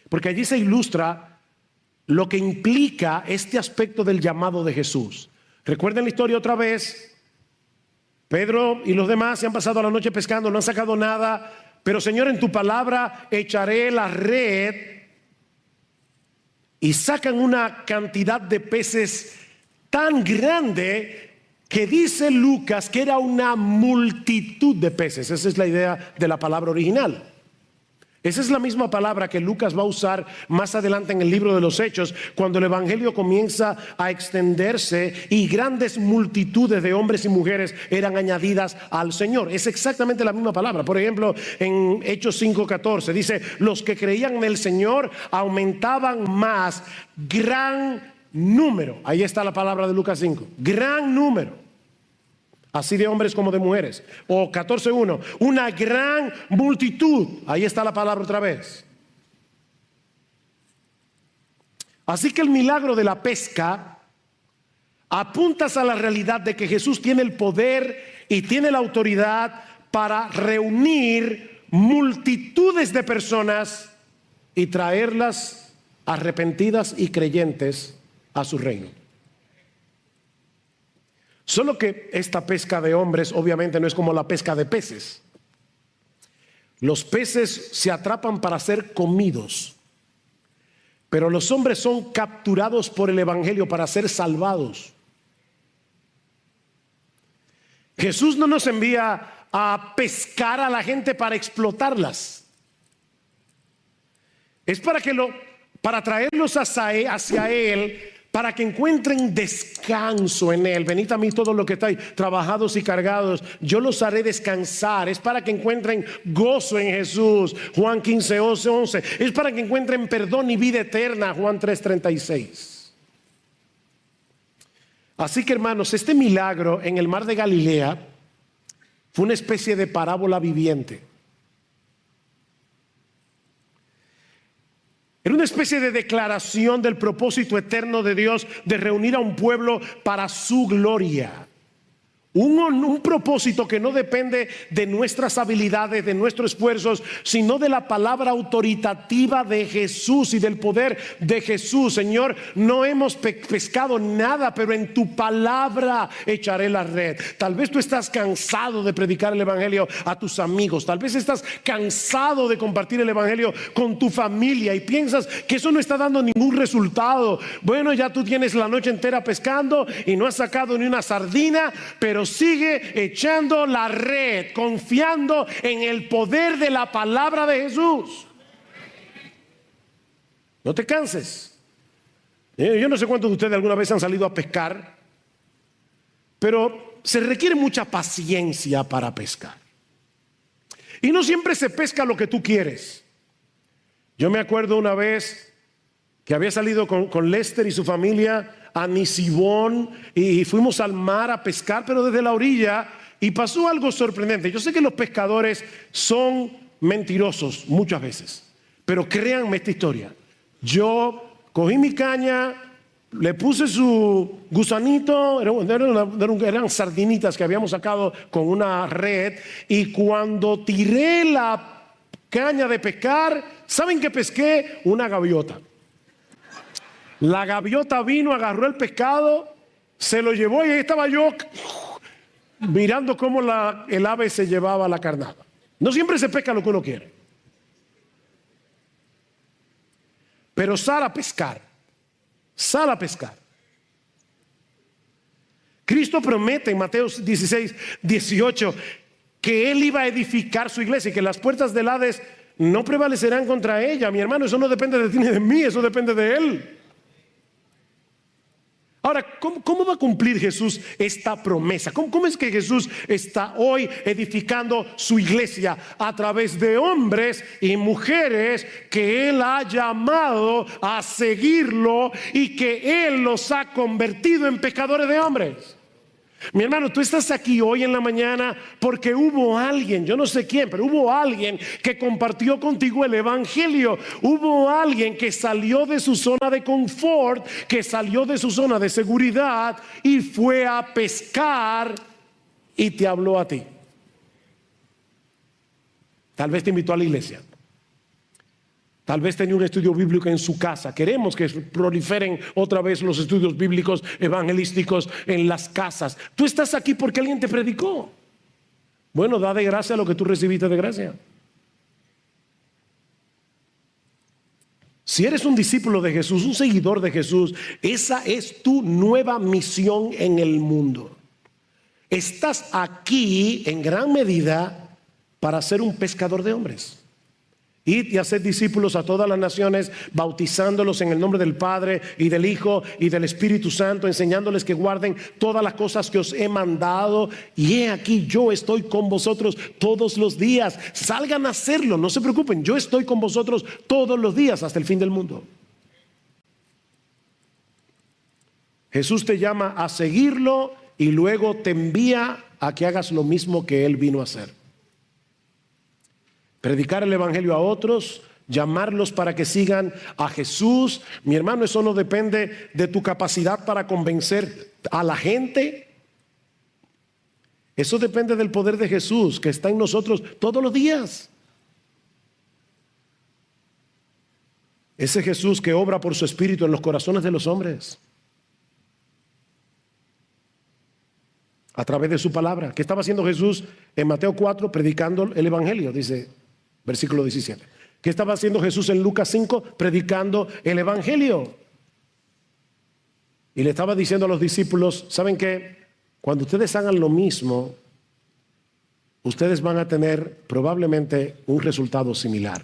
porque allí se ilustra lo que implica este aspecto del llamado de Jesús. Recuerden la historia otra vez. Pedro y los demás se han pasado la noche pescando, no han sacado nada, pero Señor, en tu palabra echaré la red. Y sacan una cantidad de peces tan grande que dice Lucas que era una multitud de peces. Esa es la idea de la palabra original. Esa es la misma palabra que Lucas va a usar más adelante en el libro de los Hechos, cuando el evangelio comienza a extenderse y grandes multitudes de hombres y mujeres eran añadidas al Señor. Es exactamente la misma palabra. Por ejemplo, en Hechos 5:14 dice: los que creían en el Señor aumentaban más, gran número. Ahí está la palabra de Lucas 5, gran número, así de hombres como de mujeres. O 14:1, una gran multitud. Ahí está la palabra otra vez. Así que el milagro de la pesca apuntas a la realidad de que Jesús tiene el poder y tiene la autoridad para reunir multitudes de personas y traerlas arrepentidas y creyentes a su reino. Solo que esta pesca de hombres obviamente no es como la pesca de peces. Los peces se atrapan para ser comidos, pero los hombres son capturados por el evangelio para ser salvados. Jesús no nos envía a pescar a la gente para explotarlas. Es para traerlos hacia Él, para que encuentren descanso en Él. Venid a mí todos los que estáis trabajados y cargados, yo los haré descansar. Es para que encuentren gozo en Jesús, Juan 15:11. Es para que encuentren perdón y vida eterna, Juan 3:36. Así que, hermanos, este milagro en el mar de Galilea fue una especie de parábola viviente. Era una especie de declaración del propósito eterno de Dios de reunir a un pueblo para su gloria. Un propósito que no depende de nuestras habilidades, de nuestros esfuerzos, sino de la palabra autoritativa de Jesús y del poder de Jesús. Señor, no hemos pescado nada, pero en tu palabra echaré la red. Tal vez tú estás cansado de predicar el evangelio a tus amigos. Tal vez estás cansado de compartir el evangelio con tu familia y piensas que eso no está dando ningún resultado. Bueno, ya tú tienes la noche entera pescando y no has sacado ni una sardina, pero sigue echando la red, confiando en el poder de la palabra de Jesús. No te canses. Yo no sé cuántos de ustedes alguna vez han salido a pescar, pero se requiere mucha paciencia para pescar. Y no siempre se pesca lo que tú quieres. Yo me acuerdo una vez que había salido con Lester y su familia a Nisibón y fuimos al mar a pescar, pero desde la orilla, y pasó algo sorprendente. Yo sé que los pescadores son mentirosos muchas veces, pero créanme esta historia. Yo cogí mi caña, le puse su gusanito, eran sardinitas que habíamos sacado con una red, y cuando tiré la caña de pescar, ¿saben qué pesqué? Una gaviota. La gaviota vino, agarró el pescado, se lo llevó y ahí estaba yo mirando cómo el ave se llevaba la carnada. No siempre se pesca lo que uno quiere. Pero sal a pescar. Sal a pescar. Cristo promete en Mateo 16:18 que Él iba a edificar su iglesia y que las puertas del Hades no prevalecerán contra ella. Mi hermano, eso no depende de ti ni de mí, eso depende de Él. Ahora, ¿cómo va a cumplir Jesús esta promesa? ¿Cómo es que Jesús está hoy edificando su iglesia? A través de hombres y mujeres que Él ha llamado a seguirlo y que Él los ha convertido en pescadores de hombres. Mi hermano, tú estás aquí hoy en la mañana porque hubo alguien, yo no sé quién, pero hubo alguien que compartió contigo el evangelio. Hubo alguien que salió de su zona de confort, que salió de su zona de seguridad y fue a pescar y te habló a ti. Tal vez te invitó a la iglesia. Tal vez tenía un estudio bíblico en su casa. Queremos que proliferen otra vez los estudios bíblicos evangelísticos en las casas. Tú estás aquí porque alguien te predicó. Bueno, da de gracia lo que tú recibiste de gracia. Si eres un discípulo de Jesús, un seguidor de Jesús, esa es tu nueva misión en el mundo. Estás aquí en gran medida para ser un pescador de hombres. Id y haced discípulos a todas las naciones, bautizándolos en el nombre del Padre y del Hijo y del Espíritu Santo, enseñándoles que guarden todas las cosas que os he mandado. Y he aquí, yo estoy con vosotros todos los días. Salgan a hacerlo, no se preocupen, yo estoy con vosotros todos los días hasta el fin del mundo. Jesús te llama a seguirlo y luego te envía a que hagas lo mismo que Él vino a hacer. Predicar el evangelio a otros, llamarlos para que sigan a Jesús. Mi hermano, eso no depende de tu capacidad para convencer a la gente. Eso depende del poder de Jesús que está en nosotros todos los días. Ese Jesús que obra por su Espíritu en los corazones de los hombres, a través de su palabra. ¿Qué estaba haciendo Jesús en Mateo 4? Predicando el Evangelio, dice versículo 17. ¿Qué estaba haciendo Jesús en Lucas 5? Predicando el Evangelio. Y le estaba diciendo a los discípulos, ¿saben qué? Cuando ustedes hagan lo mismo, ustedes van a tener probablemente un resultado similar.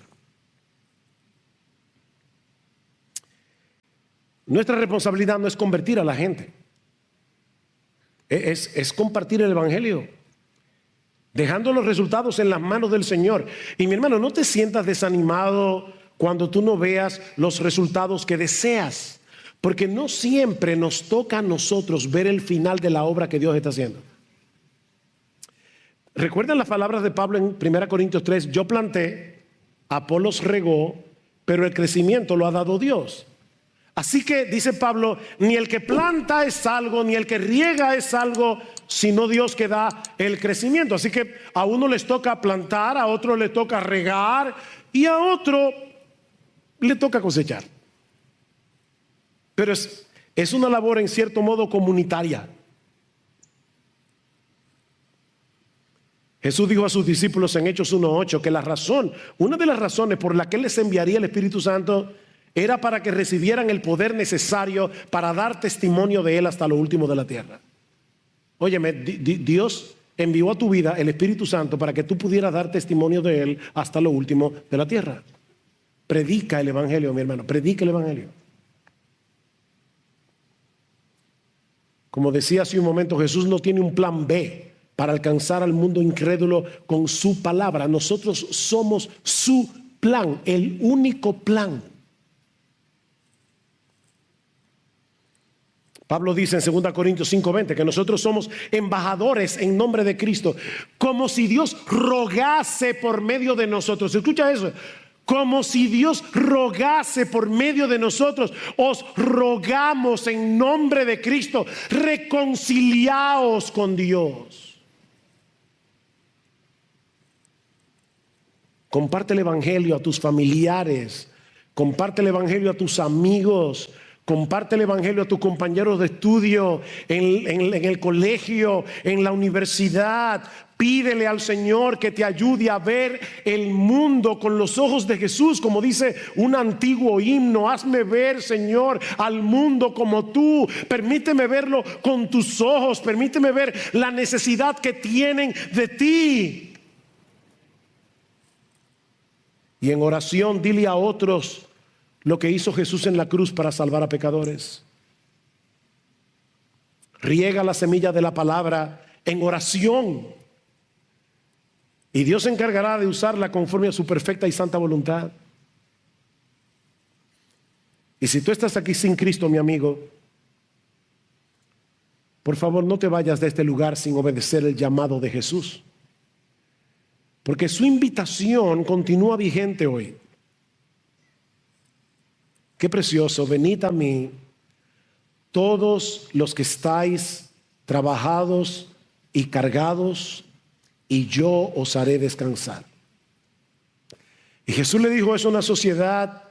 Nuestra responsabilidad no es convertir a la gente. Es compartir el Evangelio, dejando los resultados en las manos del Señor. Y mi hermano, no te sientas desanimado cuando tú no veas los resultados que deseas, porque no siempre nos toca a nosotros ver el final de la obra que Dios está haciendo. ¿Recuerdan las palabras de Pablo en 1 Corintios 3? Yo planté, Apolos regó, pero el crecimiento lo ha dado Dios. Así que dice Pablo, ni el que planta es algo, ni el que riega es algo, sino Dios que da el crecimiento. Así que a uno les toca plantar, a otro le toca regar y a otro le toca cosechar. Pero es una labor en cierto modo comunitaria. Jesús dijo a sus discípulos en Hechos 1:8 que una de las razones por la que Él les enviaría el Espíritu Santo era para que recibieran el poder necesario para dar testimonio de Él hasta lo último de la tierra. Óyeme, Dios envió a tu vida el Espíritu Santo para que tú pudieras dar testimonio de Él hasta lo último de la tierra. Predica el Evangelio, mi hermano, predica el Evangelio. Como decía hace un momento, Jesús no tiene un plan B para alcanzar al mundo incrédulo con su palabra. Nosotros somos su plan, el único plan. Pablo dice en 2 Corintios 5:20 que nosotros somos embajadores en nombre de Cristo, como si Dios rogase por medio de nosotros. Escucha eso. Como si Dios rogase por medio de nosotros. Os rogamos en nombre de Cristo, reconciliaos con Dios. Comparte el Evangelio a tus familiares, comparte el Evangelio a tus amigos, comparte el Evangelio a tus compañeros de estudio, en el colegio, en la universidad. Pídele al Señor que te ayude a ver el mundo con los ojos de Jesús, como dice un antiguo himno. Hazme ver, Señor, al mundo como tú. Permíteme verlo con tus ojos. Permíteme ver la necesidad que tienen de ti. Y en oración dile a otros lo que hizo Jesús en la cruz para salvar a pecadores. Riega la semilla de la palabra en oración, y Dios se encargará de usarla conforme a su perfecta y santa voluntad. Y si tú estás aquí sin Cristo, mi amigo, por favor no te vayas de este lugar sin obedecer el llamado de Jesús, porque su invitación continúa vigente hoy. Qué precioso, venid a mí todos los que estáis trabajados y cargados, y yo os haré descansar. Y Jesús le dijo eso a una sociedad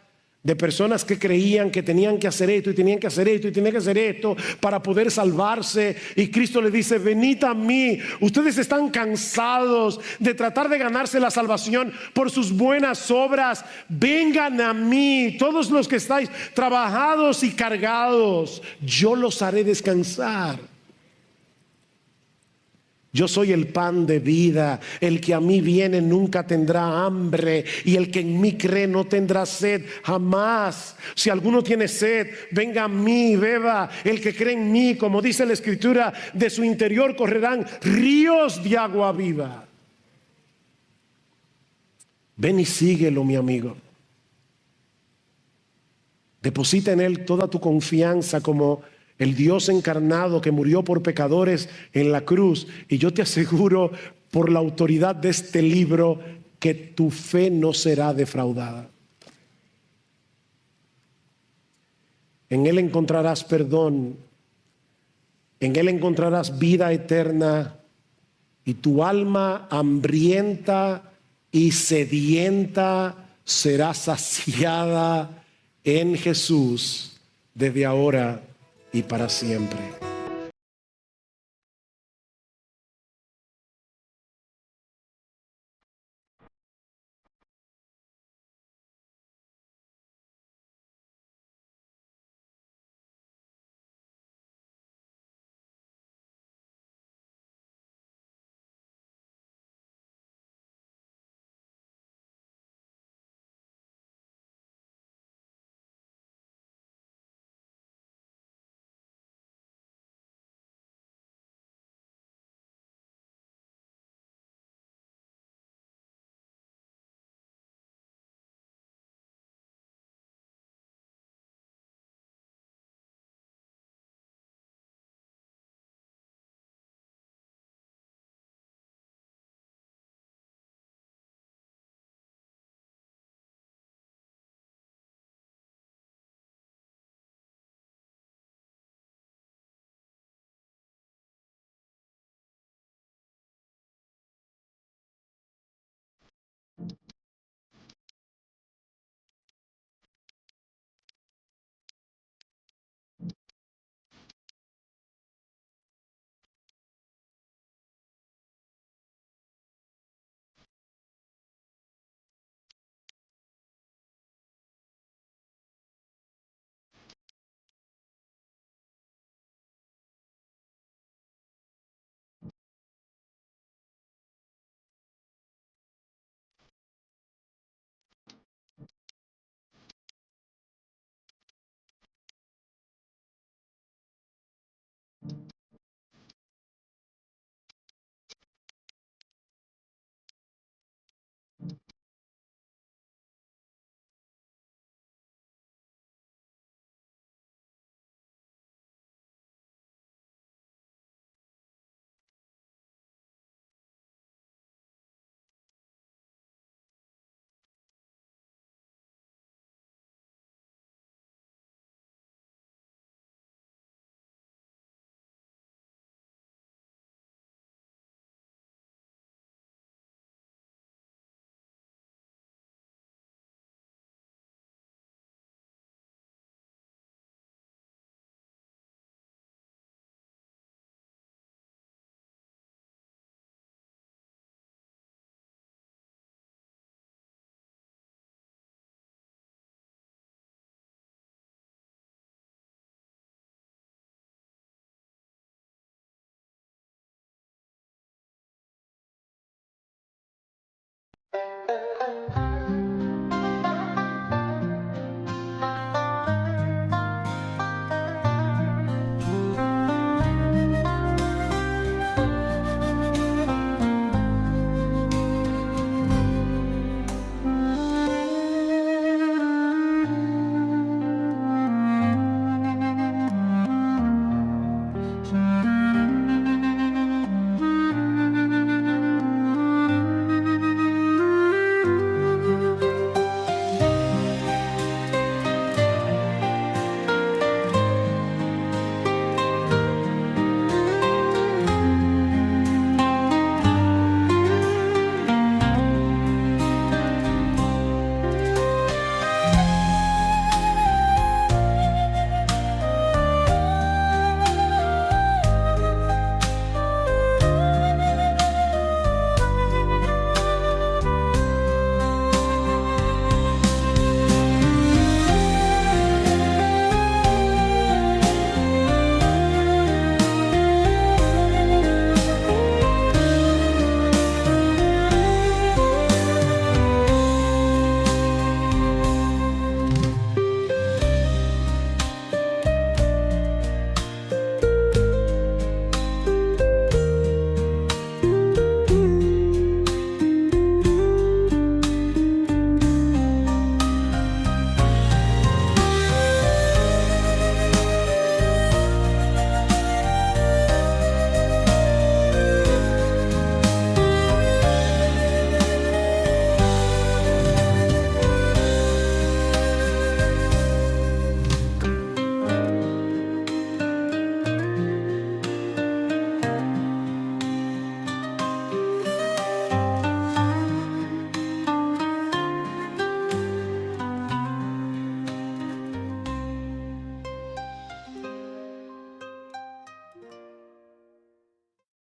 de personas que creían que tenían que hacer esto y tenían que hacer esto y tenían que hacer esto para poder salvarse. Y Cristo le dice, venid a mí. Ustedes están cansados de tratar de ganarse la salvación por sus buenas obras. Vengan a mí, todos los que estáis trabajados y cargados, yo los haré descansar. Yo soy el pan de vida. El que a mí viene nunca tendrá hambre, y el que en mí cree no tendrá sed jamás. Si alguno tiene sed, venga a mí, beba. El que cree en mí, como dice la Escritura, de su interior correrán ríos de agua viva. Ven y síguelo, mi amigo. Deposita en Él toda tu confianza como el Dios encarnado que murió por pecadores en la cruz. Y yo te aseguro, por la autoridad de este libro, que tu fe no será defraudada. En Él encontrarás perdón, en Él encontrarás vida eterna y tu alma hambrienta y sedienta será saciada en Jesús desde ahora y para siempre.